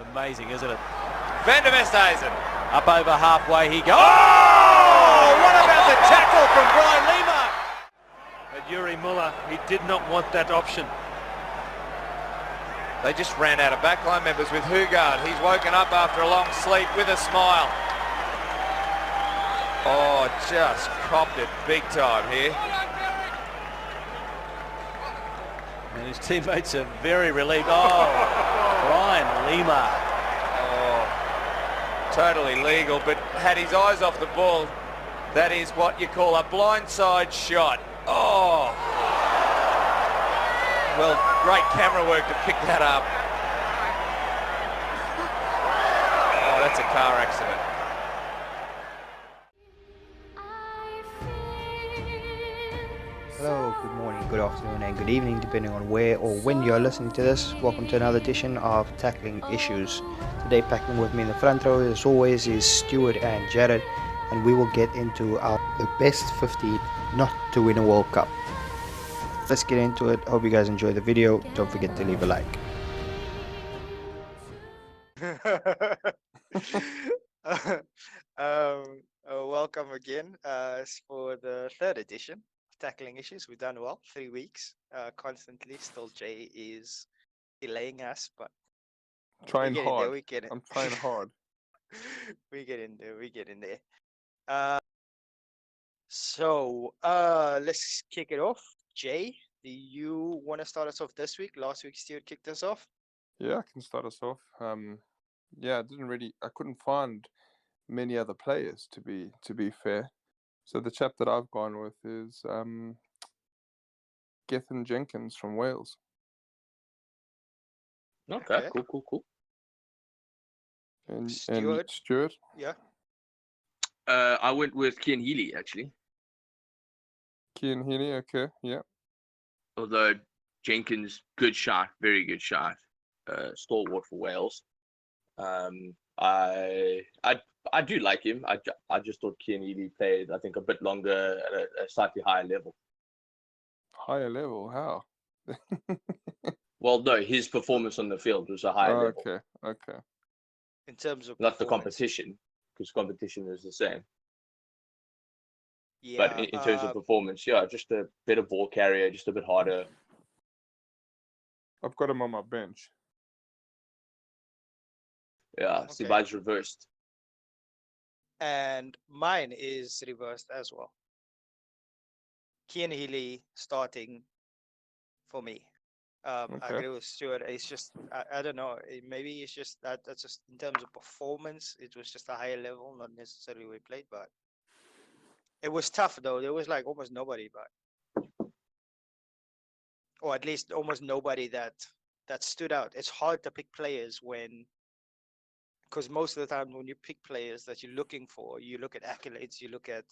Amazing, isn't it? Van der Westhuizen. Up over halfway he goes. Oh! What about the tackle from Brian Lima? And Yuri Muller, he did not want that option. They just ran out of backline members with Hugard. He's woken up after a long sleep with a smile. Oh, just copped it big time here. And his teammates are very relieved. Oh, Brian Lima. Oh, totally legal, but had his eyes off the ball. That is what you call a blindside shot. Oh. Well, great camera work to pick that up. Oh, that's a car accident. Hello, good morning, good afternoon and good evening depending on where or when you are listening to this. Welcome to another edition of Tackling Issues. Today packing with me in the front row as always is Stuart and Jared, and we will get into the best 15 not to win a World Cup. Let's get into it. Hope you guys enjoy the video. Don't forget to leave a like. Welcome again for the third edition of Tackling Issues. We've done well, 3 weeks. Constantly, still Jay is delaying us, but Trying hard. We get it. I'm trying hard. We get in there. So let's kick it off. Jay, do you want to start us off this week? Last week, Stuart kicked us off. Yeah, I can start us off. I couldn't find many other players to be fair. So the chap that I've gone with is Gethin Jenkins from Wales. Okay, cool. And Stuart? Yeah. I went with Cian Healy, actually. Cian Healy, okay, yeah. Although Jenkins, good shot, very good shot. Stalwart for Wales. I do like him. I just thought Cian Healy played, I think, a bit longer at a slightly higher level. Higher level? How? Well, no, his performance on the field was a higher level. Okay. In terms of not the competition, because competition is the same. Yeah, but in terms of performance, yeah, just a better ball carrier, just a bit harder. I've got him on my bench. Yeah, Okay. Siba's reversed. And mine is reversed as well. Cian Healy starting for me. I agree with Stuart. It's just, I don't know. Maybe it's just that's just in terms of performance. It was just a higher level, not necessarily we played, but it was tough though. There was like almost nobody, or at least almost nobody that stood out. It's hard to pick players because most of the time when you pick players that you're looking for, you look at accolades, you look at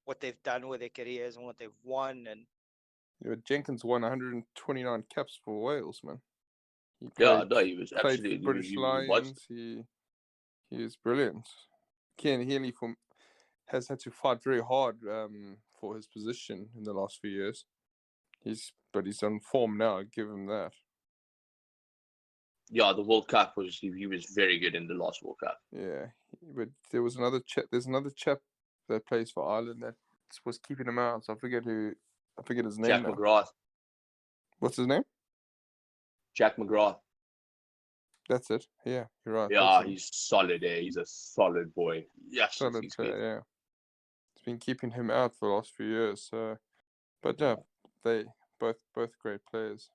what they've done with their careers and what they've won. And yeah, Jenkins won 129 caps for Wales, man. He was absolutely British Lions. He is brilliant. Cian Healy has had to fight very hard for his position in the last few years. He's on form now. Give him that. Yeah, the World Cup he was very good in the last World Cup. Yeah, but there was another chap. There's another chap that plays for Ireland that was keeping him out. So I forget his name. Jack now. McGrath. What's his name? Jack McGrath. That's it. Yeah, you're right. Yeah, he's solid. He's a solid boy. Yes, solid player. Yeah, it's been keeping him out for the last few years. So, but yeah, they both great players.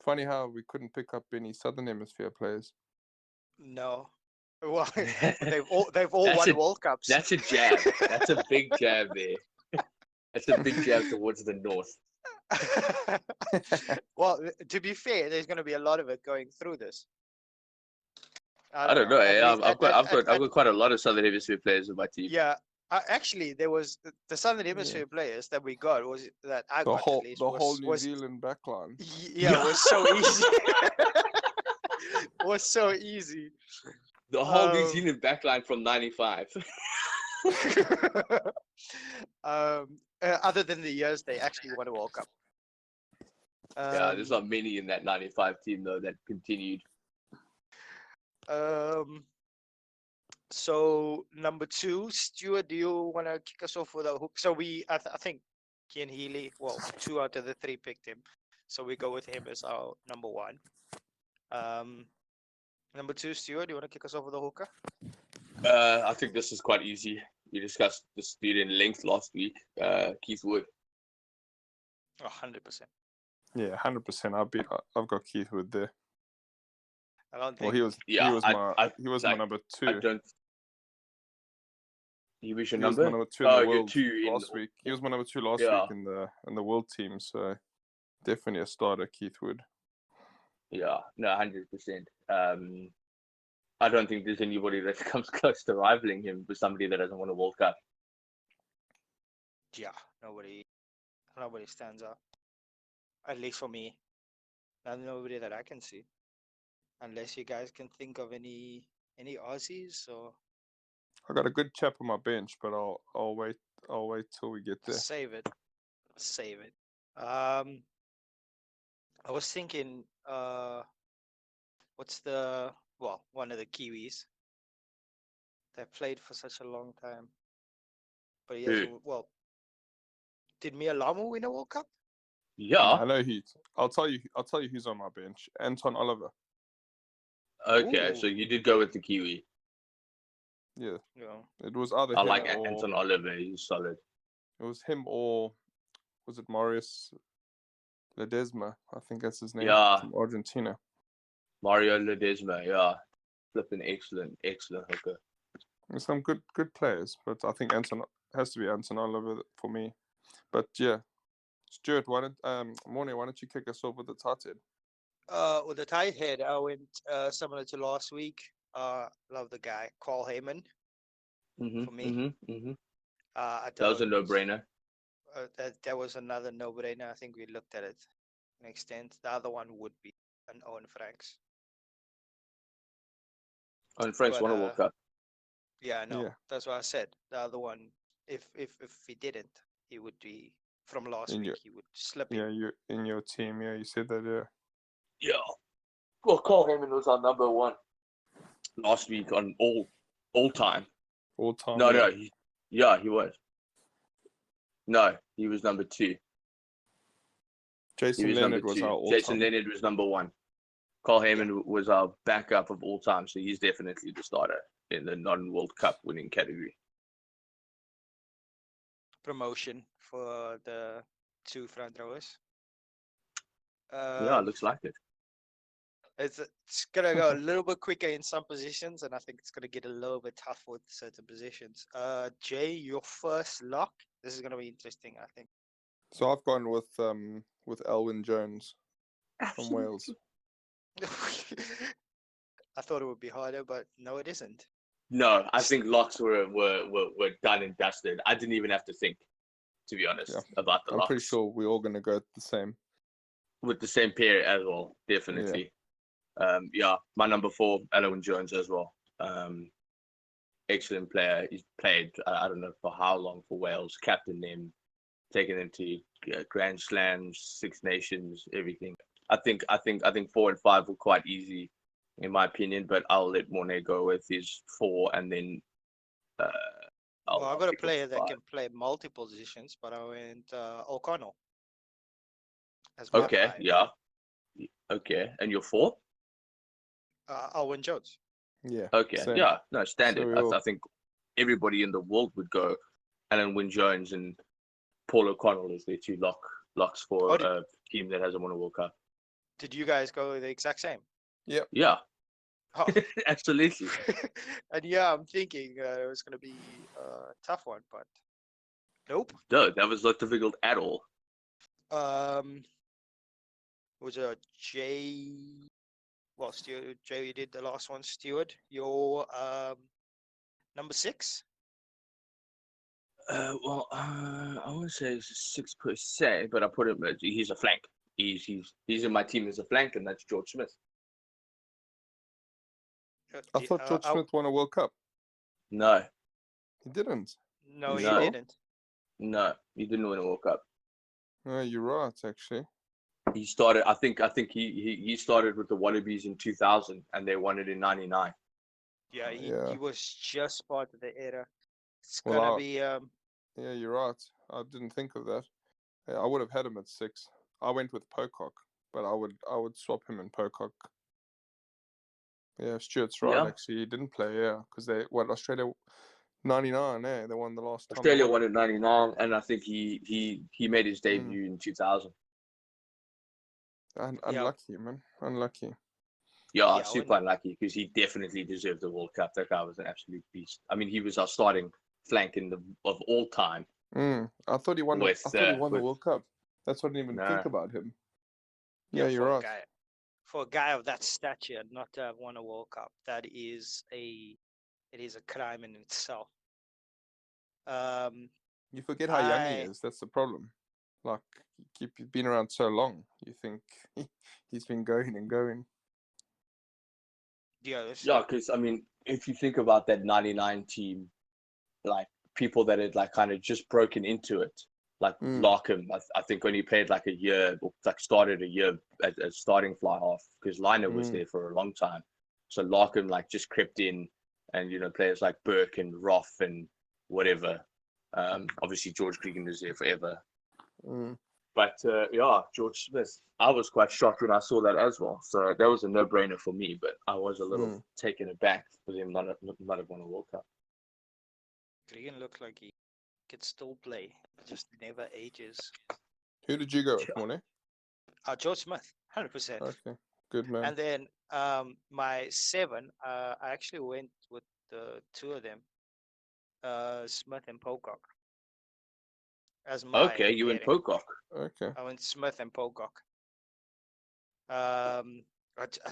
Funny how we couldn't pick up any Southern Hemisphere players. no, well, they've all won World Cups. That's a jab. That's a big jab there. That's a big jab towards the north. Well, to be fair, there's going to be a lot of it going through this. I don't know. I've got quite a lot of Southern Hemisphere players in my team. Yeah, actually, there was the Southern Hemisphere players that we got The whole New Zealand backline. Yeah, was so easy. Was so easy. The whole New Zealand backline from '95. Other than the years they actually won a World Cup. Yeah, there's not many in that '95 team though that continued. So number 2, Stuart, do you want to kick us off with a hook? So I think Kian Healy, well, 2 out of the 3 picked him. So we go with him as our number 1. Number 2, Stuart, do you want to kick us off with a hooker? I think this is quite easy. We discussed this dude in length last week. Keith Wood. 100%. Yeah, 100%. I've got Keith Wood there. I don't Well, think. he was my number 2. I don't. He was your He was number? my number 2 in the you're world 2 last week. He was my number 2 last Yeah. week in the world team. So definitely a starter, Keith Wood. Yeah, no, 100%. I don't think there's anybody that comes close to rivaling him with somebody that hasn't won a World Cup. Yeah, nobody stands up. At least for me. Nobody that I can see. Unless you guys can think of any Aussies or I got a good chap on my bench, but I'll wait till we get there. save it. I was thinking, what's one of the Kiwis that played for such a long time, but he hasn't. Well, did Mia Lamu win a World Cup? Yeah. I know I'll tell you who's on my bench. Anton Oliver. Okay, Ooh. so you did go with the Kiwi. Yeah. Yeah. It was either I him like or Anton Oliver. He's solid. it was him or was it Marius Ledesma? I think that's his name. Yeah. From Argentina. Mario Ledesma, yeah. Flipping excellent hooker. There's some good players, but I think has to be Anton Oliver for me. But yeah, Stuart, Morning, why don't you kick us off with the tight head? With the tight head, I went similar to last week. Love the guy, Carl Heyman. For me. That was a no-brainer. That was another no-brainer. I think we looked at it an extent. The other one would be an Owen Franks. Owen Franks won a World Cup. Yeah, I know. Yeah. That's what I said. The other one, if he didn't, he would be from last week. He would slip in. Yeah, you in your team. Yeah, you said that. Yeah. Yeah. Well, Carl Heyman was our number 1 last week on all time. All time. No, yeah. he was. No, he was number 2. Jason Leonard was our all-time. Jason Leonard was number 1. Carl Heyman was our backup of all time, so he's definitely the starter in the non-World Cup winning category. Promotion for the 2 front rowers. Yeah, looks like it. It's gonna go a little bit quicker in some positions, and I think it's gonna get a little bit tough with certain positions. Jay, your first lock. This is gonna be interesting, I think. So I've gone with Elwyn Jones from Wales. I thought it would be harder, but no, it isn't. No, I think locks were done and dusted. I didn't even have to think, to be honest, about the locks. I'm pretty sure we're all gonna go the same. With the same pair as well, definitely. Yeah, my number 4, Elwyn Jones as well. Excellent player. He's played I don't know for how long for Wales, captained them, taken them to Grand Slams, Six Nations, everything. I think 4 and 5 were quite easy, in my opinion. But I'll let Mornay go with his 4, and then. I've got a player that can play multiple positions, but I went O'Connell. Okay, yeah. Okay, and your 4? Elwyn Jones. Yeah. Okay, same. yeah. No, standard. So I think everybody in the world would go Elwyn Jones and Paul O'Connell as their 2 locks for a team that hasn't won a World Cup. Did you guys go the exact same? Yep. Yeah. Oh. Absolutely. And yeah, I'm thinking it was going to be a tough one, but nope. No, that was not difficult at all. Was a Jay? Well, Stuart, Jay, you did the last one. Stuart, your number 6. I wouldn't say he's a 6 per se, but I put him. He's a flank. He's in my team as a flank, and that's George Smith. I thought George Smith won a World Cup. No. He didn't. No, he didn't. No, he didn't win a World Cup. No, you're right, actually. Cup. He started. I think he started with the Wallabies in 2000, and they won it in '99. Yeah, Yeah. he was just part of the era. It's Well, gonna be Yeah, you're right. I didn't think of that. Yeah, I would have had him at 6. I went with Pocock, but I would swap him in Pocock. Yeah, Stuart's right. Yeah. Actually, he didn't play. Yeah, because Australia 99. They won the last time. Australia won in '99, and I think he made his Mm. debut in 2000. Unlucky, man. Unlucky. Yeah, Yeah, super when- unlucky because he definitely deserved the World Cup. That guy was an absolute beast. I mean, he was our starting flank of all time. I thought he won. I thought he won the with- World Cup. That's what I didn't even No. think about him. Yeah, for you're a right. guy, for a guy of that stature not to have won a World Cup, it is a crime in itself. You forget how young he is. That's the problem. Like, you've been around so long. You think he's been going and going. Yeah, because I mean, if you think about that '99 team, like people that had like kind of just broken into it, like Larkham, I think only played like a year, or like started a year as starting fly half because Liner was there for a long time. So Larkham like just crept in, and players like Burke and Roth and whatever. Obviously George Cregan was there forever. But yeah, George Smith, I was quite shocked when I saw that as well. So that was a no-brainer for me, but I was a little taken aback for him not have won a World Cup. Cregan looked like he could still play, just never ages. Who did you go with, Morne? George Smith, 100%. Okay, good man. And then my 7, I actually went with the two of them, Smith and Pocock. As my Okay, you went pairing. Pocock. Okay. I went Smith and Pocock. I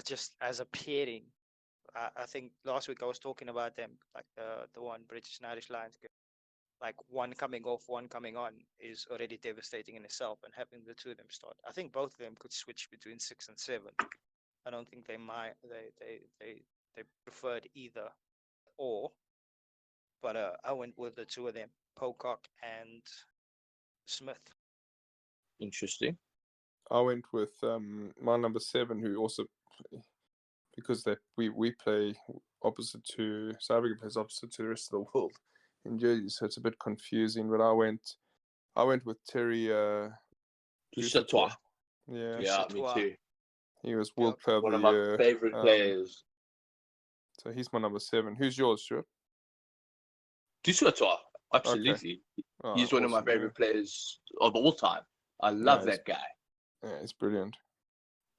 just as a pairing, I think last week I was talking about them, like the one British and Irish Lions, like one coming off, one coming on is already devastating in itself, and having the two of them start, I think both of them could switch between 6 and 7. I don't think they preferred either or, but I went with the two of them, Pocock and Smith. Interesting. I went with my number 7, who also, because we play opposite to South Africa plays opposite to the rest of the world in Jersey, so it's a bit confusing. But I went with Terry Du Sautoy. Yeah, Yeah, me too. He was World Player of the One of Year. my favorite players. So he's my number 7. Who's yours, Stuart? Du Sautoy, absolutely. Oh, he's one of my awesome, favorite players of all time. I love that guy. Yeah, he's brilliant.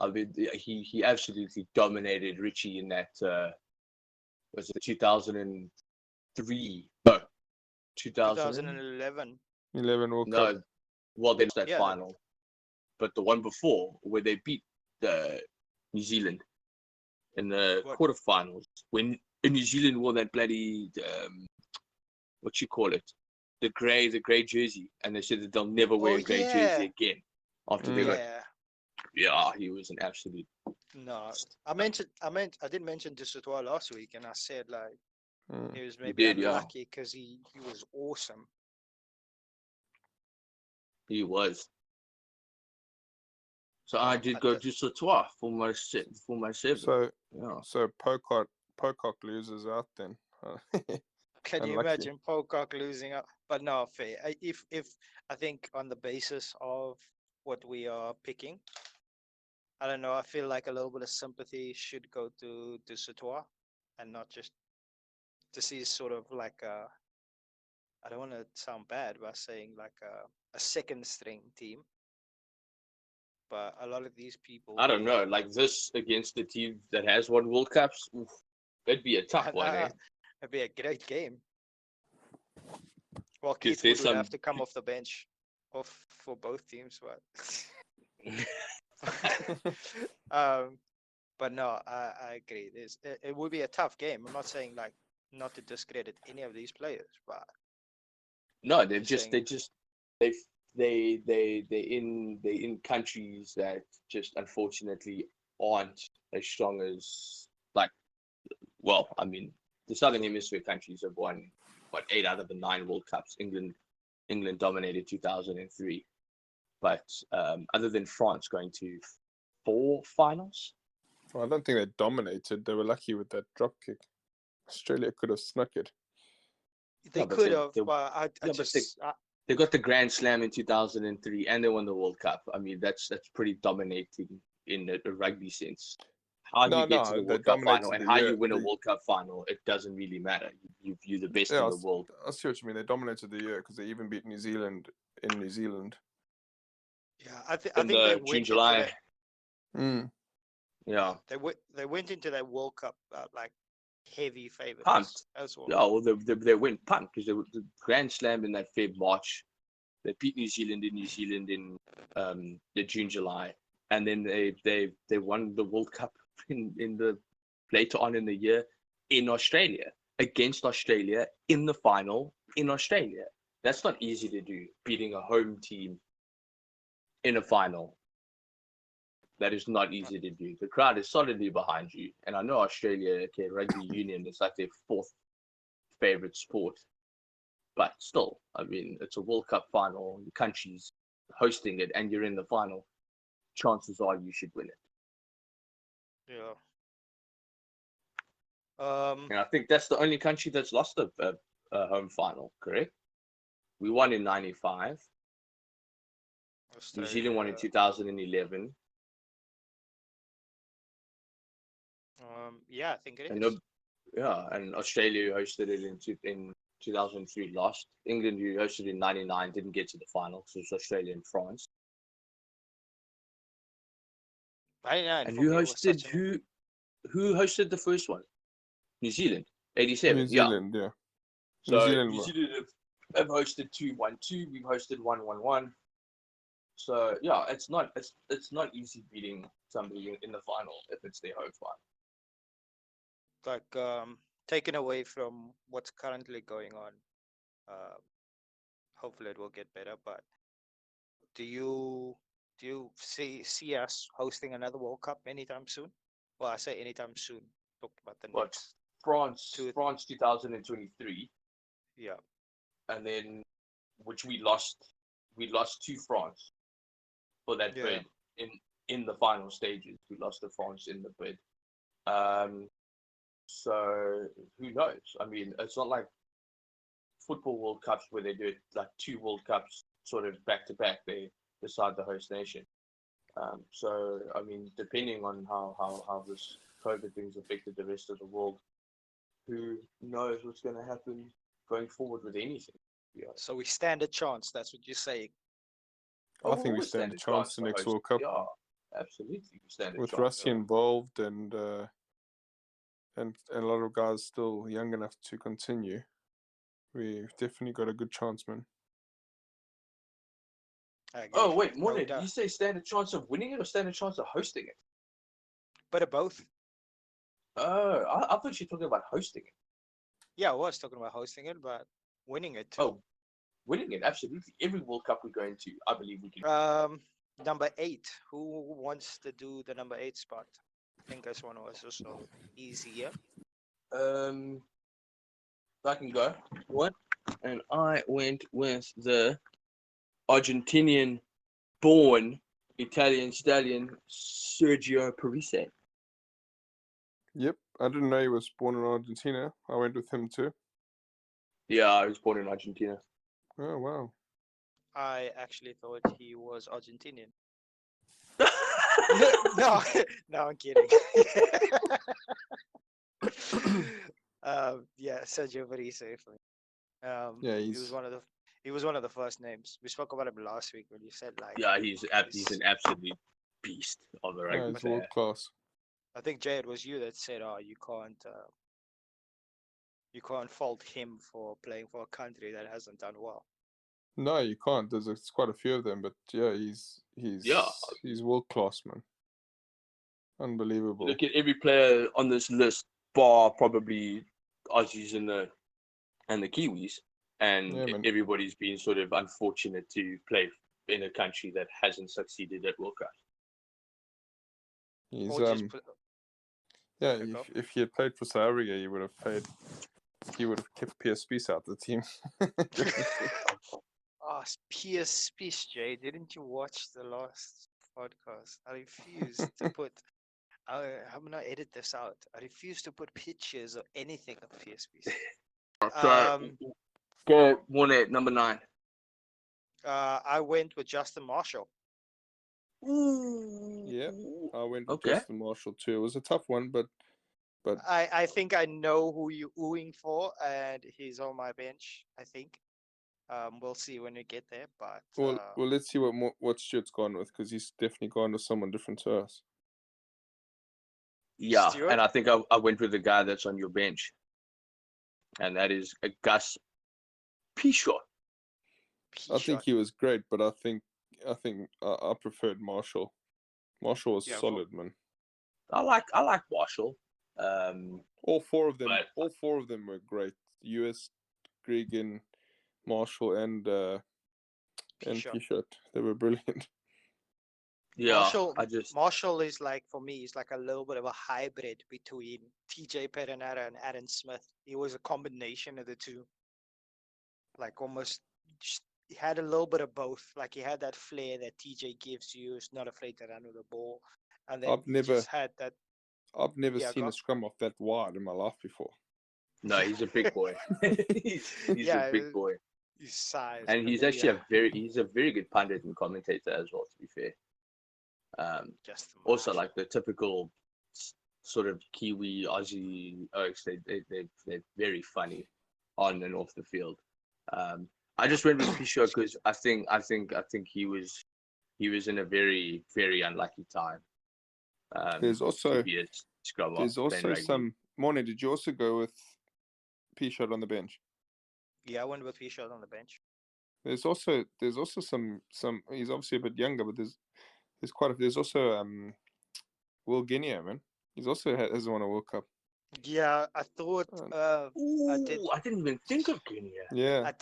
I mean, he absolutely dominated Richie in that. Was it 2003? No, 2011. 11 World No, Cup. well, then that final, but the one before where they beat New Zealand in the quarterfinals, when New Zealand wore that bloody what you call it, the grey jersey, and they said that they'll never wear a grey jersey again after they got. Yeah, he was an absolute. No, I did mention Du Sautoy last week, and I said like he was maybe unlucky because he was awesome. He was. So I did go Du Sautoy for my 7. So Pocock loses out then. Can you imagine Pocock losing out? But no, fair. If I think on the basis of what we are picking, I don't know. I feel like a little bit of sympathy should go to Du Sautoy, and not just to see sort of like I don't want to sound bad by saying like a second string team, but a lot of these people. I don't know, like this against the team that has won World Cups, that'd be a tough one. It'd be a great game. Well, Keith would have to come off the bench, for both teams, but. But no, I agree. It would be a tough game. I'm not saying like not to discredit any of these players, but no, they're in countries that just unfortunately aren't as strong as I mean, the Southern Hemisphere countries have won 8 out of the 9 World Cups. England dominated 2003. But other than France going to 4 finals, Well, I don't think they dominated. They were lucky with that drop kick. Australia could have snuck it. They Yeah, but could they- have, they- but I yeah, but just they got the Grand Slam in 2003 and they won the World Cup. I mean, that's pretty dominating in a rugby sense. How No, you get to no, the they World Cup final dominated and the how year. you win a World Cup final, it doesn't really matter. You're the best Yeah, in the world. I see what you mean. They dominated the year because they even beat New Zealand in New Zealand. yeah, I In think they the went June, into July, that. yeah, They went into that World Cup like heavy favorites pumped. as well. Yeah, well, they went pumped because they were the Grand Slam in that Feb March. They beat New Zealand in the June, July, and then they won the World Cup in the later on in the year in Australia against Australia in the final in Australia. That's not easy to do, beating a home team in a final. That is not easy to do. The crowd is solidly behind you, and I know Australia, okay, rugby union is like their 4th favorite sport, but still, I mean, it's a World Cup final. The country's hosting it, and you're in the final. Chances are you should win it. Yeah. And I think that's the only country that's lost a home final, correct? We won in 95. New Zealand won in 2011. Yeah, I think it And is. and Australia, who hosted it in 2003, lost. England, who hosted it in 99, didn't get to the final, so it was Australia and France. 99 And for me was such who hosted the first one? New Zealand, 87. New Zealand, yeah. So Zealand New were- Zealand have hosted 2-1-2. We've hosted 1-1-1. So yeah, it's not easy beating somebody in the final if it's their home final. like taken away from what's currently going on. Hopefully it will get better, but do you see us hosting another World Cup anytime soon? Well, I say anytime soon. Talk about the What? next. France 2023, Yeah. and then which we lost to France for that Yeah. bid in the final stages. We lost to France in the bid. So who knows? I mean, it's not like football World Cups where they do it like 2 World Cups sort of back to back. They decide the host nation. So I mean, depending on how this COVID thing's affected the rest of the world, who knows what's going to happen going forward with anything. Yeah. So we stand a chance. That's what you're saying. I think we stand a chance the next World Cup. Yeah, absolutely, we stand a With chance. Russia involved and a lot of guys still young enough to continue. We've definitely got a good chance, man. I agree. Oh wait, No Morning, doubt. you say stand a chance of winning it or stand a chance of hosting it? But of both. Oh, I thought you were talking about hosting it. Yeah, I was talking about hosting it, but winning it too. Oh, winning it, absolutely. Every World Cup we go into, I believe we can. Number 8. Who wants to do the number 8 spot? I think this one was also easier. I can go. What? And I went with the Argentinian-born Italian stallion Sergio Parise. Yep, I didn't know he was born in Argentina. I went with him too. Yeah, I was born in Argentina. Oh, wow. I actually thought he was Argentinian. No, I'm kidding. Yeah, Sergio Parise for me. Yeah, he was one of the first names. We spoke about him last week when you said like. Yeah, he's an absolute beast of a rugby He's player. world class. I think Jay, it was you that said, "Oh, you can't fault him for playing for a country that hasn't done well." No, you can't. There's quite a few of them, but yeah, he's world class, man. Unbelievable. Look at every player on this list, bar probably Aussies and the Kiwis, and Yeah, man. everybody's been sort of unfortunate to play in a country that hasn't succeeded at World Cup. He's Or just yeah. Okay, go. If he had played for South Africa, he would have kept PSP out of the team. Pierce Spish, Jay. Didn't you watch the last podcast? I refuse to put. I'm gonna edit this out. I refuse to put pictures or anything of Pierce Spish. So, go 1-8, number 9. I went with Justin Marshall. Yeah, I went with Okay. Justin Marshall too. It was a tough one, but I think I know who you're oohing for, and he's on my bench. I think. We'll see when we get there, but well, let's see what Stuart's gone with, because he's definitely gone with someone different to us. Yeah, Stuart? and I think I went with the guy that's on your bench, and that is Gus Pichot. I think he was great, but I think I preferred Marshall. Marshall was solid, man. I like Marshall. All four of them but- were great. US, Gregan, Marshall, and Pichot. They were brilliant. Yeah, Marshall is like, for me, he's like a little bit of a hybrid between TJ Perenara and Aaron Smith. He was a combination of the two. Like almost, he had a little bit of both. Like he had that flair that TJ gives you. He's not afraid to run with the ball, and then just had that. I've never seen a scrum off that wide in my life before. No, he's a big boy. he's a big boy. His size, and he's actually he's a very good pundit and commentator as well, to be fair. Also, like the typical sort of Kiwi Aussie Oaks, they're very funny on and off the field. I just went with Pichot because I think he was in a very, very unlucky time. There's also some. Morning, did you also go with Pichot on the bench? Yeah, I went with Pichot on the bench. There's also some. He's obviously a bit younger, but there's also Will Guinea, man. He's also hasn't won a World Cup. Yeah, I thought. I didn't even think of Guinea. Yeah, I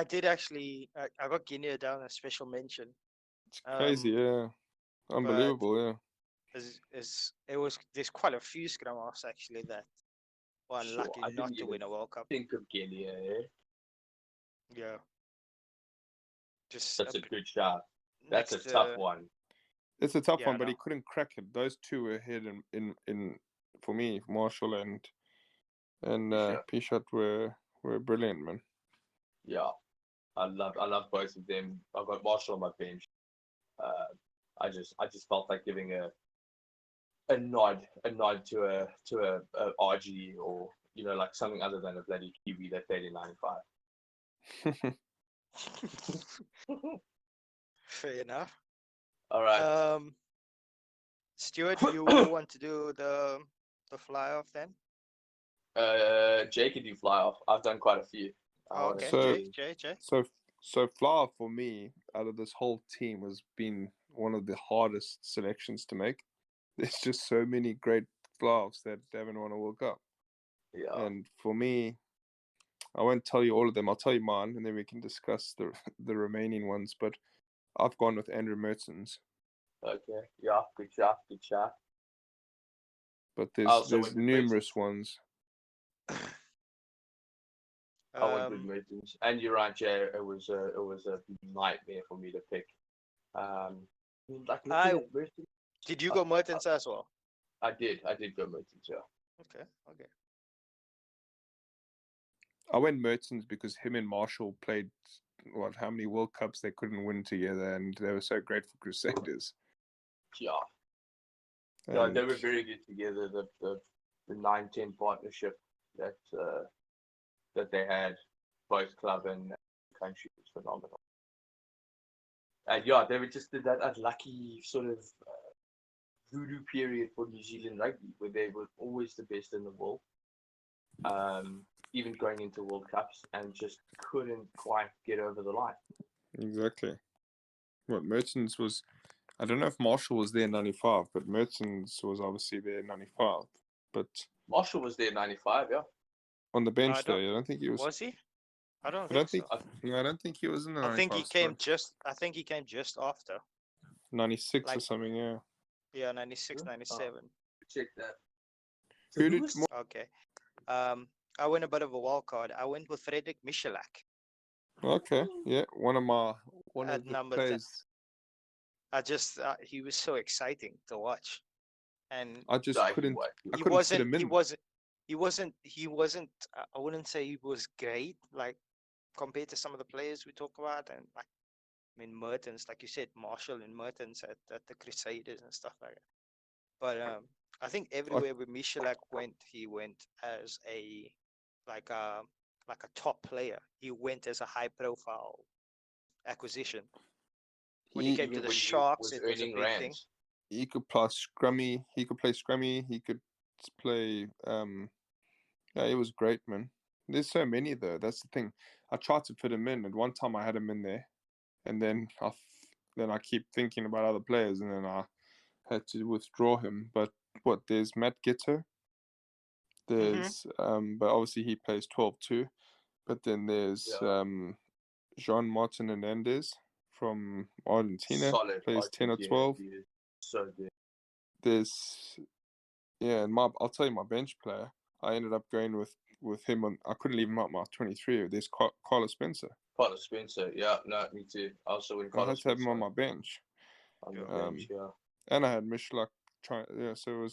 did actually. I got Guinea down a special mention. It's crazy, yeah, unbelievable, yeah. There's quite a few scrum halves actually that were unlucky not to win a World Cup. Think of Guinea, Yeah. That's a good shot. That's a tough one. It's a tough one, but he couldn't crack it. Those two were ahead in for me, Marshall and Pichot were brilliant, man. Yeah, I love both of them. I've got Marshall on my bench. I just felt like giving a nod to a RG, or like something other than a bloody Kiwi that played in '95. Fair enough. All right. Stuart, do you want to do the fly off then? Jay can do fly off. I've done quite a few. Okay, Jay. So fly off for me out of this whole team has been one of the hardest selections to make. There's just so many great fly offs that haven't won a World Cup. Yeah. And for me, I won't tell you all of them. I'll tell you mine, and then we can discuss the remaining ones. But I've gone with Andrew Mertens. Okay. Yeah. Good shot. But there's numerous ones. I went with Mertens, and you're right, Jay. It was a nightmare for me to pick. Did you go Mertens as well? I did go Mertens. Yeah. Okay. I went Mertens because him and Marshall played how many World Cups they couldn't win together, and they were so great for Crusaders. Yeah. Yeah, they were very good together. The 9-10 partnership that they had, both club and country, was phenomenal. And yeah, they were just did that unlucky sort of voodoo period for New Zealand rugby, where they were always the best in the world, even going into World Cups, and just couldn't quite get over the line. Exactly. What Mertens was, I don't know if Marshall was there in '95, but Mertens was obviously there in '95. But Marshall was there in '95, yeah. On the bench, though, I don't think he was. Was he? I don't think so. No, I don't think he was in the '95. I think he came just after. 96 or something, yeah. Yeah, 96, 97. Check that. Who did? Okay. I went a bit of a wild card. I went with Frederick Michalak. Okay, yeah, one of At the number players. he was so exciting to watch, and I just Like, couldn't. what? I he couldn't fit wasn't him in. he wasn't I wouldn't say he was great, like compared to some of the players we talk about, and like I mean Mertens, like you said, Marshall and Mertens at the Crusaders and stuff like that. But I think everywhere where Michalak went, he went as a like a top player. He went as a high profile acquisition. When he came to Even the when he Sharks, was it was a earning big thing. rands. He could play scrummy. He could play scrummy. He could play. Yeah, it was great, man. There's so many though. That's the thing. I tried to fit him in. At one time, I had him in there, and then I keep thinking about other players, and then I had to withdraw him. But what? There's Matt Gitto. There's but obviously he plays 12 too. But then there's Yeah. Jean Martin Hernandez from Argentina, Solid. plays 10 or Argentina, 12. dude. So good. There's and I'll tell you my bench player. I ended up going with him on. I couldn't leave him out my 23. There's Carlos Spencer. Carlos Spencer. Yeah, no, me too. I also win I Carlos had to have him Spencer on my bench. on the bench. Yeah. And I had Michalak trying. Yeah, so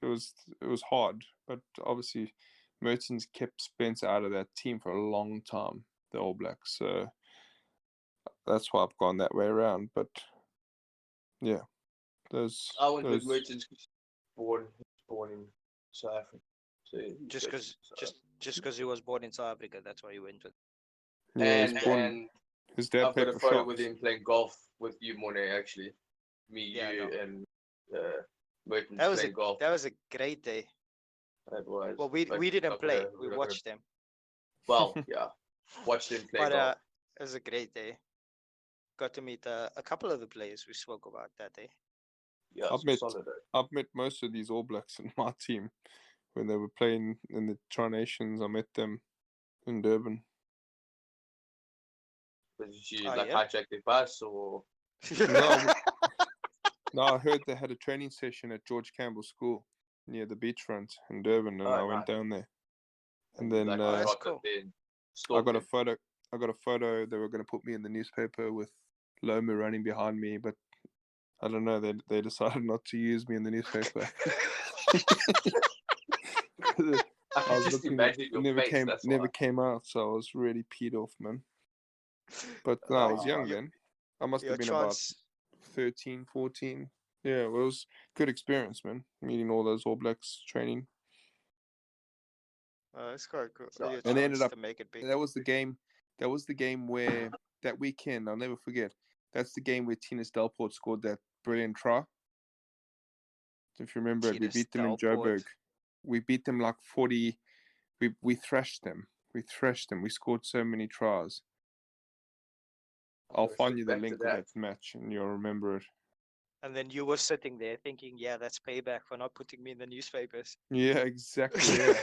it was hard, but obviously Mertens kept Spencer out of that team for a long time. The All Blacks. So that's why I've gone that way around. But yeah, I went with Mertens. Born in South Africa. So Just because he was born in South Africa, that's why he went with. Yeah, and his dad I've played got a for photo Sharks. with him playing golf with you, Monet. Actually, me, Yeah, you, no. and Mertens That was playing golf. That was a great day. That was. Well, we didn't not play. gonna- We we're not watched them. Well, yeah, watched him play But golf. it was a great day. Got to meet a couple of the players we spoke about that day. Yeah, solid. I've met most of these All Blacks in my team when they were playing in the Tri Nations. I met them in Durban. Did you Oh, like yeah? hijack their bus or? No, I heard they had a training session at George Campbell School near the beachfront in Durban, and I went down there. And then like, that's cool. I got a photo. They were going to put me in the newspaper with Loma running behind me, but I don't know. They decided not to use me in the newspaper. I was looking. It never came out, so I was really peed off, man. But no, I was young then. I must have been about 13, 14. Yeah, it was good experience, man. Meeting all those All Blacks training. It's quite cool. And they ended up to make it big. That was the game. That was the game where that weekend I'll never forget. That's the game where Tinus Delport scored that brilliant try. If you remember it, we beat them in Joburg. We beat them like 40. We thrashed them. We scored so many tries. I'll find you the link of that match and you'll remember it. And then you were sitting there thinking, yeah, that's payback for not putting me in the newspapers. Yeah, exactly. Yeah.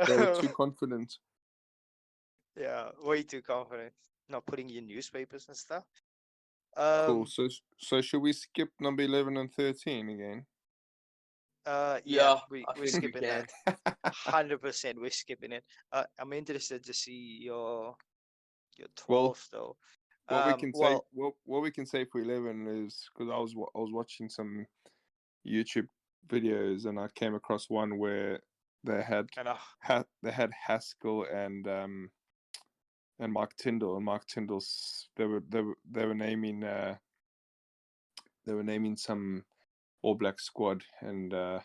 They were too confident. Yeah, way too confident. Not putting you in newspapers and stuff. Cool. So should we skip number 11 and 13 again? Yeah, we're skipping that. 100%, we're skipping it. I'm interested to see your 12 though. What we can say for 11 is because I was watching some YouTube videos and I came across one where they had Haskell and Mike Tyndall, and Mike Tyndall's they were naming some All Black squad and they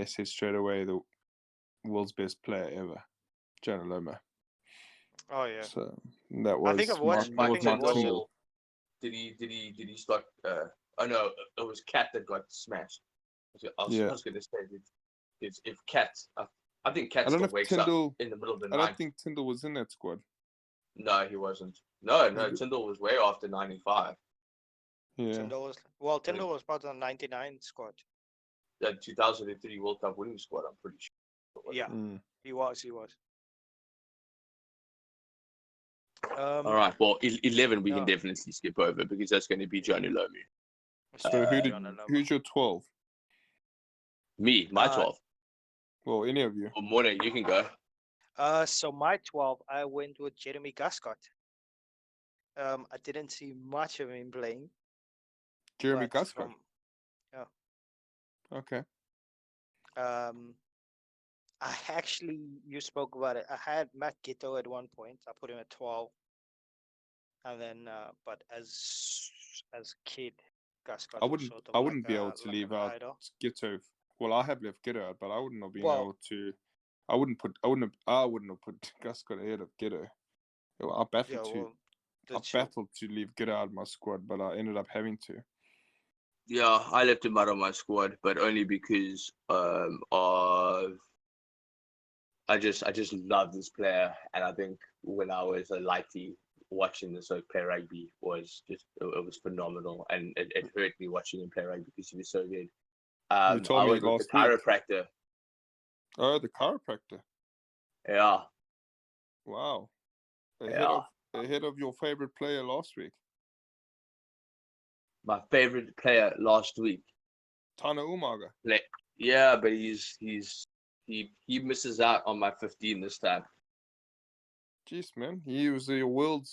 said straight away the world's best player ever, Jonah Loma. Oh yeah. So that was. I think I've watched. Mike Tyndall. Did he start? Oh no, it was Cat that got smashed. I was going to say it's if Cat. I think Cat still wakes up in the middle of the night. I don't think Tyndall was in that squad. No, he wasn't. No, Tyndall was way after 95. Yeah. Tyndall was part of the 99 squad. The 2003 World Cup winning squad, I'm pretty sure. Yeah, he was. All right, well, 11 we can definitely skip over because that's going to be Johnny Lomu. So who's your 12? Me, my 12. Well, any of you. Well, Morning, you can go. So my 12, I went with Jeremy Guscott. I didn't see much of him playing. Jeremy but Guscott. Okay. You spoke about it. I had Matt Giteau at one point. I put him at 12. And then, but as kid, Guscott was sort of I wouldn't be able to like leave an out idol. Giteau. Well, I have left Giteau out, but I wouldn't have been Well- able to. I wouldn't have put Guscott ahead of Giteau. I battled to leave Giteau out of my squad, but I ended up having to. Yeah, I left him out of my squad, but only because I just love this player, and I think when I was a lighty, watching this play rugby was just it was phenomenal, and it hurt me watching him play rugby because he was so good. You told I me went with last the chiropractor. Oh, the chiropractor. Yeah. Wow. Yeah. Ahead of your favorite player last week. My favorite player last week. Tana Umaga. Yeah, but he misses out on my 15 this time. Jeez, man. He was in your world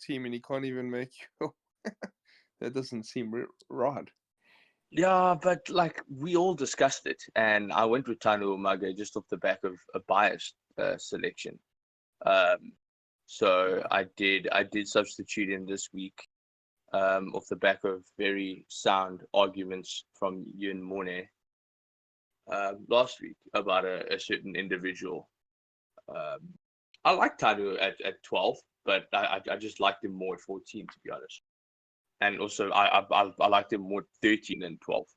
team and he can't even make you. That doesn't seem right. Yeah, but like we all discussed it, and I went with Tanu Umaga just off the back of a biased selection. So I did substitute him this week, off the back of very sound arguments from Yun Morne last week about a certain individual. I like Tanu at 12, but I just liked him more at 14, to be honest. And also, I liked him more 13 than 12.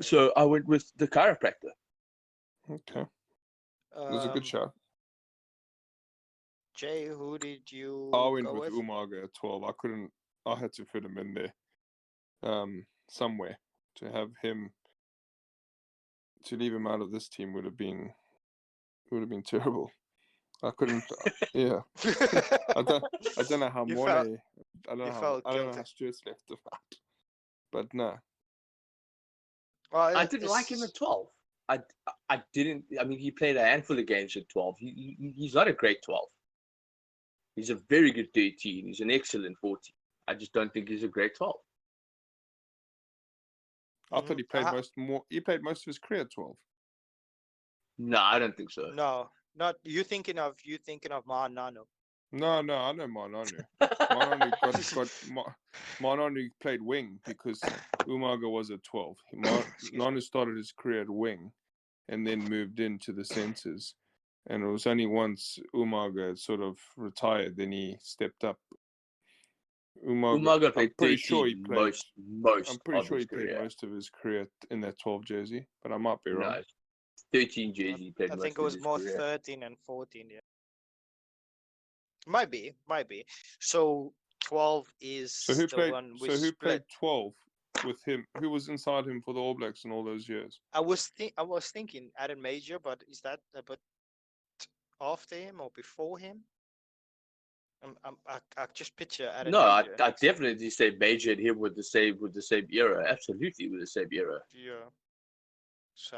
So I went with the chiropractor. Okay. It was a good shot. Jay, who did you I went go with Umaga at 12. I had to fit him in there somewhere. To leave him out of this team would have been terrible. I couldn't. Yeah. I don't know how Morne. I don't know how Stuart's left him out. But no. Well, I didn't like him at 12. I didn't. I mean, he played a handful of games at 12. He's not a great 12. He's a very good 13. He's an excellent 14. I just don't think he's a great 12. I thought he played most of his career at 12. No, I don't think so. No, not you thinking of Ma'ananu. No, I know Mananu. Mananu played wing because Umaga was at 12. Nanu started his career at wing and then moved into the centres. And it was only once Umaga sort of retired, then he stepped up. Umaga played 13 I'm pretty sure he played most of his career in that 12 jersey, but I might be wrong. No, 13 jersey played I most think it of was his more career. 13 and 14. Yeah, might be. So 12 is the one which who played 12 with him? Who was inside him for the All Blacks in all those years? I was thinking Adam Major, but is that a bit after him or before him? I just picture Adam Major. I definitely say Major and him with the same era. Absolutely with the same era. Yeah. So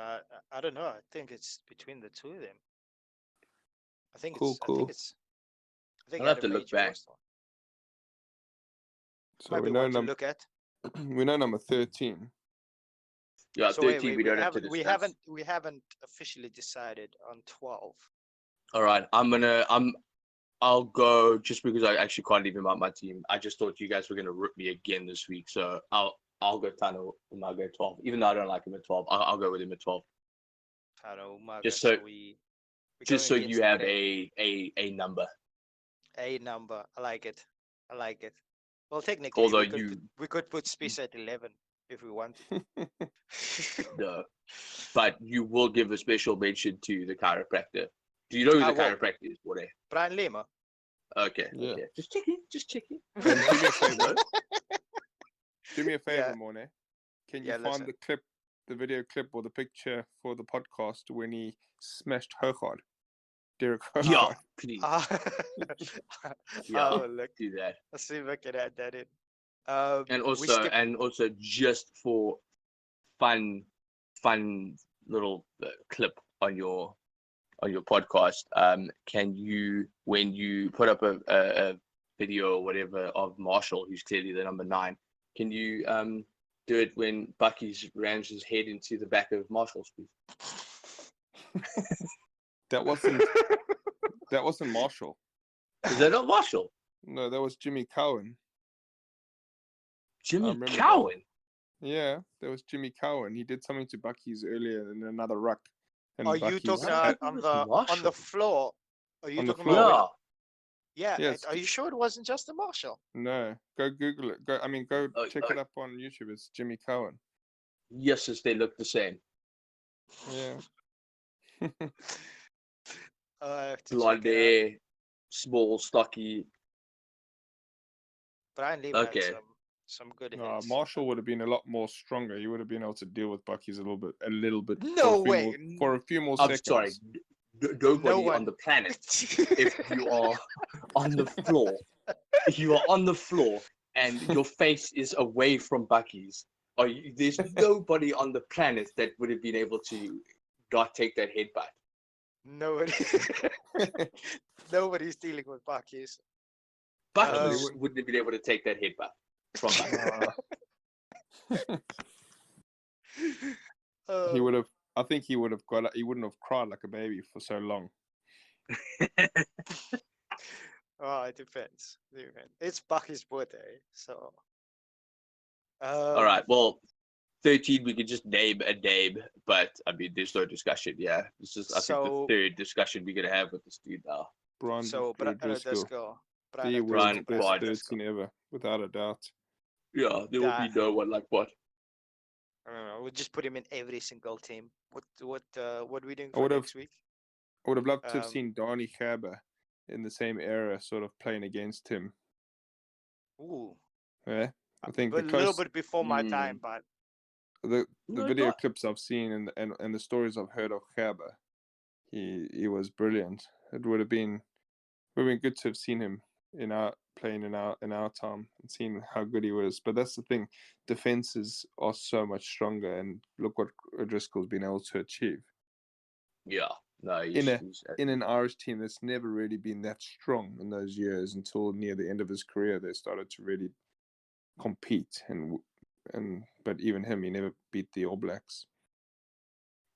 I don't know. I think it's between the two of them. I think Cool. I think I'll have Adam to look Major back. was the one. So Might be one to look at. We know number 13. Yeah, So 13 we don't have to discuss. We haven't officially decided on 12. All right, I'll go just because I actually can't leave him out my team. I just thought you guys were gonna rip me again this week, so I'll go Tano Umaga at 12. Even though I don't like him at 12, I'll go with him at 12. Tano Umaga. Just so you have a number. A number. I like it. Well, technically, Although we could put Spice at 11 if we wanted. No, but you will give a special mention to the chiropractor. Do you know who the chiropractor is, Bore? Brian Lima. Okay. Yeah. Okay. Just checking. Do me a favor. Do me a favor, Yeah. Morne. Can you find the video clip or the picture for the podcast when he smashed Hogard? Derek Hogard. Yeah, please. Oh, look. Do that. Let's see if I can add that in. And also just for fun little clip. on your podcast. Can you, when you put up a video or whatever of Marshall, who's clearly the number 9, can you do it when Bucky's rams his head into the back of Marshall's, please? That wasn't Marshall. Is that not Marshall? No, that was Jimmy Cowan. Jimmy remember Cowan? Yeah, that was Jimmy Cowan. He did something to Bucky's earlier in another ruck. And Are you Bucky's talking had- on Marshall. the floor? Are you On the talking floor. about? Yeah. Yeah. Yes. Are you sure it wasn't just the Marshall? No, go Google it. Go check it up on YouTube. It's Jimmy Cowan. Yes, as they look the same. Yeah. I have to Blonde check it out. hair, small, stocky. Brian Lee Okay. had some good No, hits. Marshall would have been a lot more stronger. He would have been able to deal with Bucky's a little bit. No way. For a few more I'm seconds. sorry. Nobody one. on the planet, if you are on the floor, and your face is away from Bucky's, there's nobody on the planet that would have been able to not take that headbutt. Nobody. Nobody's dealing with Bucky's. Bucky's wouldn't have been able to take that headbutt from Bucky's. He would have. I think he would have got. He wouldn't have cried like a baby for so long. Oh, it depends. It's Bucky's birthday, so. All right. Well, 13. We could just name a name, but I mean, there's no discussion. Yeah, this is I think the third discussion we're gonna have with this dude now. Brian So, Driscoll. Brian He was Brian the best Driscoll. 13 ever, without a doubt. Yeah, there will be no one like what. I don't know. We'll just put him in every single team. What are we doing I for would've- next week? I would have loved to have Um, seen Donny Gerber in the same era, sort of playing against him. Ooh, Yeah, I think a little bit before my Mm. time, but the No, video not- clips I've seen and the stories I've heard of Gerber, he was brilliant. It would have been good to have seen him playing in our time and seen how good he was. But that's the thing, defenses are so much stronger, and look what O'Driscoll's been able to achieve Yeah, no, in an Irish team that's never really been that strong in those years until near the end of his career. They started to really compete, but even him, he never beat the All Blacks.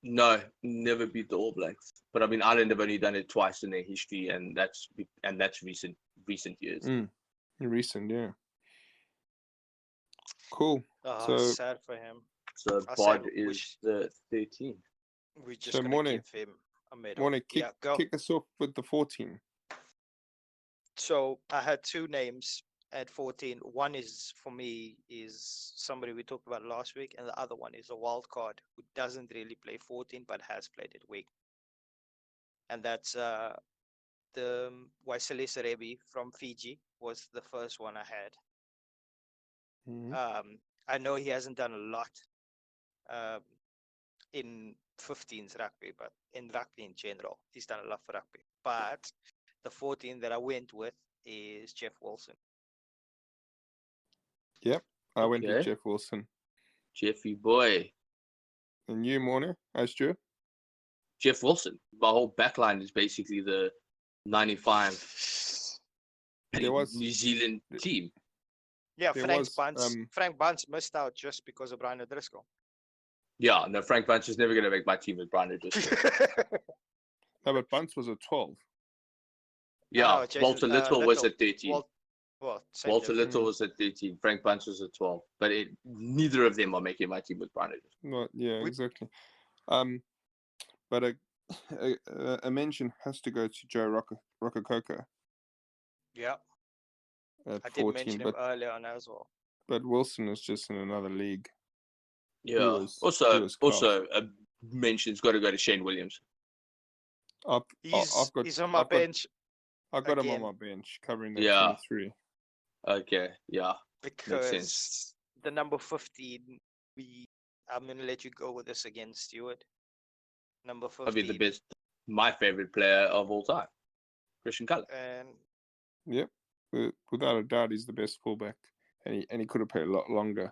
No, never beat the All Blacks. But I mean, Ireland have only done it twice in their history, and that's recent years. Recent, yeah. Cool. oh, So- sad for him. So I Bod said is the 13. We're just So, gonna Morning. give him a medal. Want to Yeah, go. kick us off with the 14? So I had two names at 14. One is for me is somebody we talked about last week, and the other one is a wild card who doesn't really play 14 but has played it week. And that's the Waisile Serebi from Fiji was the first one I had. Mhm. I know he hasn't done a lot in 15s rugby, but in rugby in general, he's done a lot for rugby. But the 14 that I went with is Jeff Wilson. Yep, I went with Okay. Jeff Wilson. Jeffy boy. And you, Morning? Hi, Stuart. Jeff Wilson. My whole backline is basically the 95 There was- New Zealand team. Yeah, There Frank was, Bunce. Frank Bunce missed out just because of Brian O'Driscoll. Yeah, no, Frank Bunch is never going to make my team with Brian O'Driscoll. No, but Bunce was a 12. Yeah, no, Jason, Walter Little was Little. at 13. Same Walter difference. Little was at 13. Frank Bunch was at 12. But neither of them are making my team with Brian O'Driscoll. Well, yeah, We- exactly. But a mention has to go to Joe Rokocoko Yeah, at I did 14, mention him but earlier on as well. Wilson is just in another league. Yeah. was- he also, was class. a mention's got to go to Shane Williams. I've got He's on my I've got- bench I got him again. on my bench covering that Yeah. 23. Okay, yeah. because the number 15, I'm going to let you go with this again, Stuart. Number 15. I mean, my favorite player of all time, Christian Cullen. And Yep, without a doubt, he's the best fullback, and he could have played a lot longer.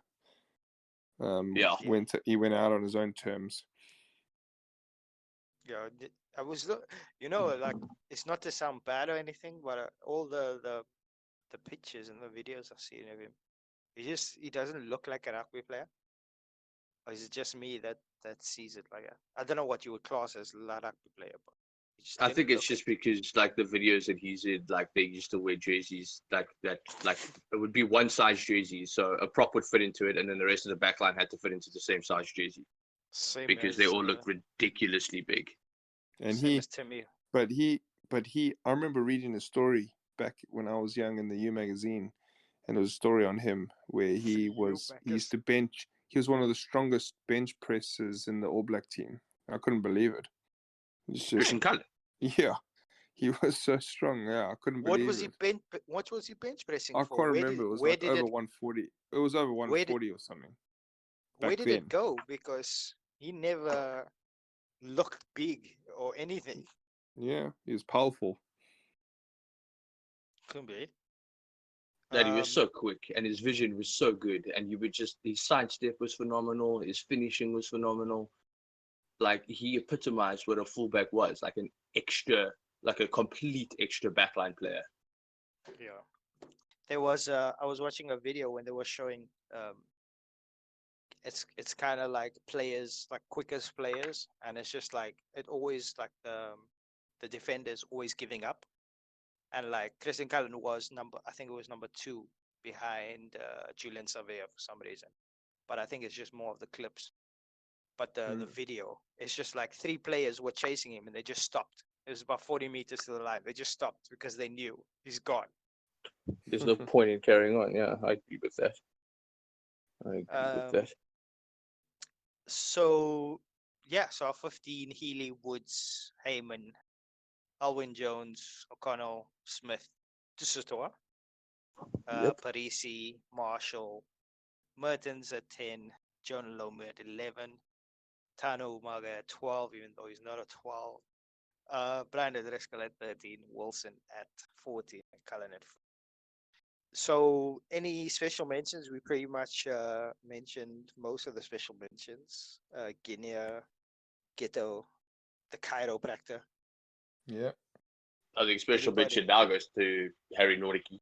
Yeah. He went out on his own terms. Yeah, I was, like it's not to sound bad or anything, but all the pictures and the videos I've seen of him, he doesn't look like a rugby player. Or is it just me that sees it like that? I don't know what you would class as a rugby player, but he just I didn't think it's look just it. because like the videos that he's in, like they used to wear jerseys like that, like it would be one size jersey, so a prop would fit into it, and then the rest of the back line had to fit into the same size jersey Same because they as all look ridiculously big. And same as Timmy. but I remember reading a story back when I was young in the U magazine, and there was a story on him where he used to bench. He was one of the strongest bench pressers in the All Black team. I couldn't believe it. It's Christian just, Cullen. yeah, he was so strong. Yeah, I couldn't What believe was he it. What was he bench pressing I for? can't remember. It was Where like did over it 140. It was over where did 140 or something where back did then. it go? Because he never looked big or anything. Yeah, he was powerful. Could be. That he was so quick and his vision was so good, and you would just his sidestep was phenomenal, his finishing was phenomenal. Like he epitomized what a fullback was, like an extra, like a complete extra backline player. Yeah. There was I was watching a video when they were showing it's kind of like players, like quickest players, and it's just like it always like the defenders always giving up, and like Christian Cullen was I think it was number 2 behind Julian Savea for some reason, but I think it's just more of the clips. But the video, it's just like 3 players were chasing him and they just stopped. It was about 40 meters to the line. They just stopped because they knew he's gone. There's no point in carrying on. Yeah, I agree with that. So yeah, so our 15: Healy, Woods, Heyman, Alwyn Jones, O'Connell, Smith, Tusutoa, Parisi, Marshall, Mertens at 10, Jonah Lomu at 11, Tano Umaga at 12, even though he's not a 12. Brandon Driscoll at 13, Wilson at 14, and Cullen at 14. So, any special mentions? We pretty much mentioned most of the special mentions. Guinea, Ghetto, the chiropractor. Yeah. I think special mention now goes to Harry Nordicky.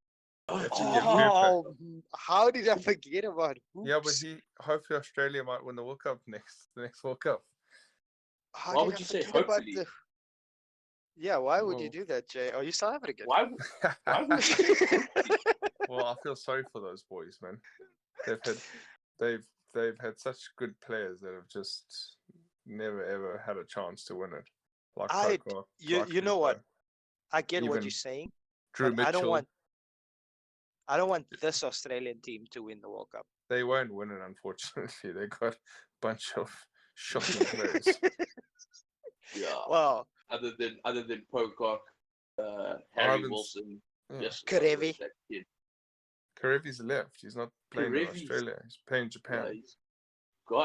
Oh, how did I forget about Hoops? Yeah, but hopefully Australia might win the World Cup the next World Cup. Why would you say hopefully? Yeah, why would you do that, Jay? Are you South African? Why would you say Well, I feel sorry for those boys, man. They've had such good players that have just never ever had a chance to win it. Like you know what? I get what you're saying. Drew Mitchell. I don't want this Australian team to win the World Cup. They won't win it, unfortunately. They got a bunch of shocking players. Yeah. Well, other than Pocock, Harry Wilson, yes, Karevi. Karevi's left. He's not playing in Australia. He's playing Japan.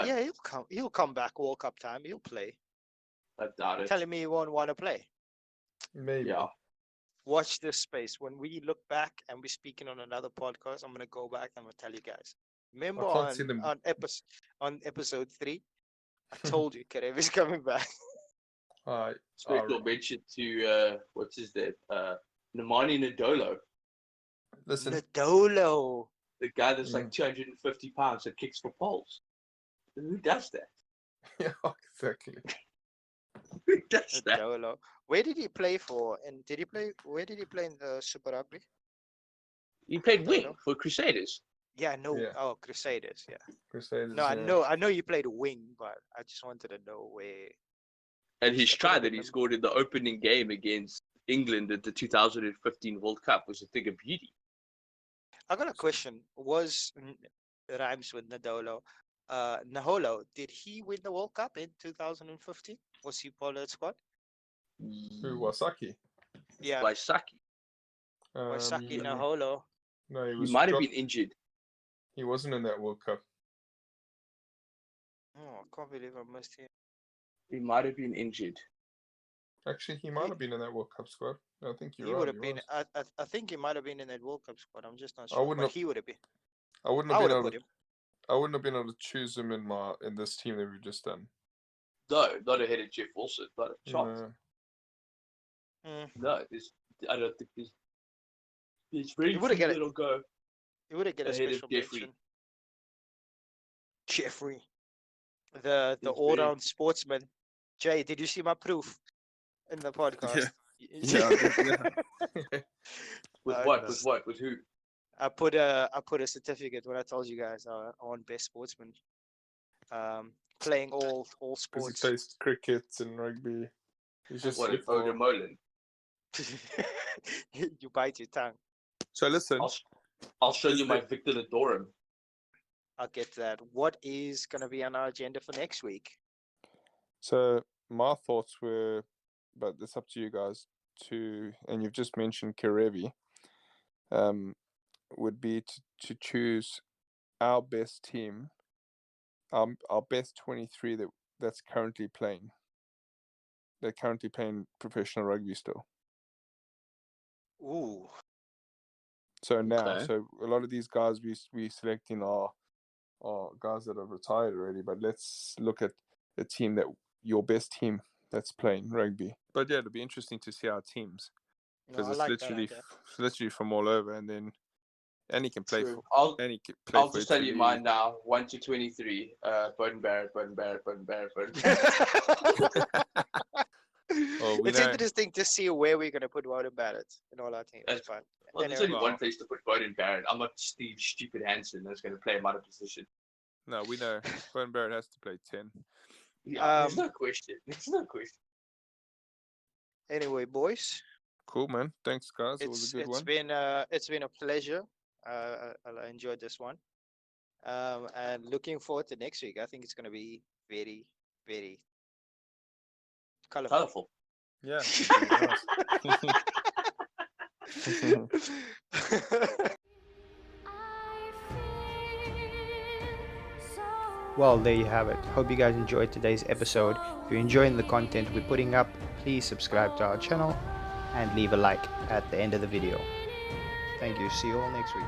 Yeah, he'll come back World Cup time. He'll play. I doubt it. Telling me he won't want to play. Maybe. Yeah. Watch this space. When we look back and we're speaking on another podcast, I'm gonna go back and I'm gonna tell you guys. Remember on episode 3, I told you Karevi's coming back. Special mention to what's his name? Namani Nadolo. Listen, Nadolo, the guy that's like 250 pounds that kicks for poles. Who does that? Yeah, exactly. Who does that? Nadolo. Where did he play for? And where did he play in the Super Rugby? He played wing for Crusaders. Yeah, I know. Yeah. Oh, Crusaders. Yeah. Crusaders. No, I know you played wing, but I just wanted to know where. And his try that he scored in the opening game against England at the 2015 World Cup was a thing of beauty. I got a question. Was rhymes with Nadolo? Naholo, did he win the World Cup in 2015? Was he part of that squad? Who, Wasaki? Yeah. Waisaki. Waisaki Naholo. No, he might have been injured. He wasn't in that World Cup. Oh, I can't believe I missed him. He might have been injured. Actually, he might have been in that World Cup squad. I think he would have been. I think he might have been in that World Cup squad. I'm just not sure. He would have been. I wouldn't have been able to choose him in this team that we've just done. No, not ahead of Jeff Wilson, not a chance. No. No, I don't think there's very He few would've got it. that'll go You would get a ahead of special Jeffrey. mention. Jeffrey, the He's all-round sportsman. Jay, did you see my proof in the podcast? Yeah, With Uh, what? With what? With who? I put a certificate when I told you guys I won best sportsman. Playing all because sports. he plays cricket and rugby. He's just What? here At Oda for... Molen. You bite your tongue. So listen, I'll show Is you my there- Victor Ladorum. I'll get to that. What is going to be on our agenda for next week? so my thoughts were, but it's up to you guys to, and you've just mentioned Karevi, would be to choose our best team, our best 23 that's currently playing. They're currently playing professional rugby still. Ooh, So now, Okay. so a lot of these guys we selecting are guys that have retired already. But let's look at the team your best team that's playing rugby. But yeah, it'll be interesting to see our teams no, because I it's like that literally idea. literally from all over, and then any can play True. for any can play I'll for just tell you Italy. mine now. 1 to 23. Bowden Barrett, Bowden Barrett, Bowden Barrett, Bowden Barrett. Oh, we It's know. interesting to see where we're going to put Woden Barrett in all our teams. That's- But Well, there's anyway, only one place to put Bowden Barrett. I'm not Steve Stupid Hansen that's going to play him out of position. No, we know. Bowden Barrett has to play 10. Yeah, there's no question. There's no question. anyway, boys, Cool, man. Thanks, guys. It was a good one. it's been a pleasure. I enjoyed this one. And looking forward to next week. I think it's going to be very, very colorful. Colourful. Yeah. Well, there you have it. Hope you guys enjoyed today's episode. If you're enjoying the content we're putting up, please subscribe to our channel and leave a like at the end of the video. Thank you. See you all next week.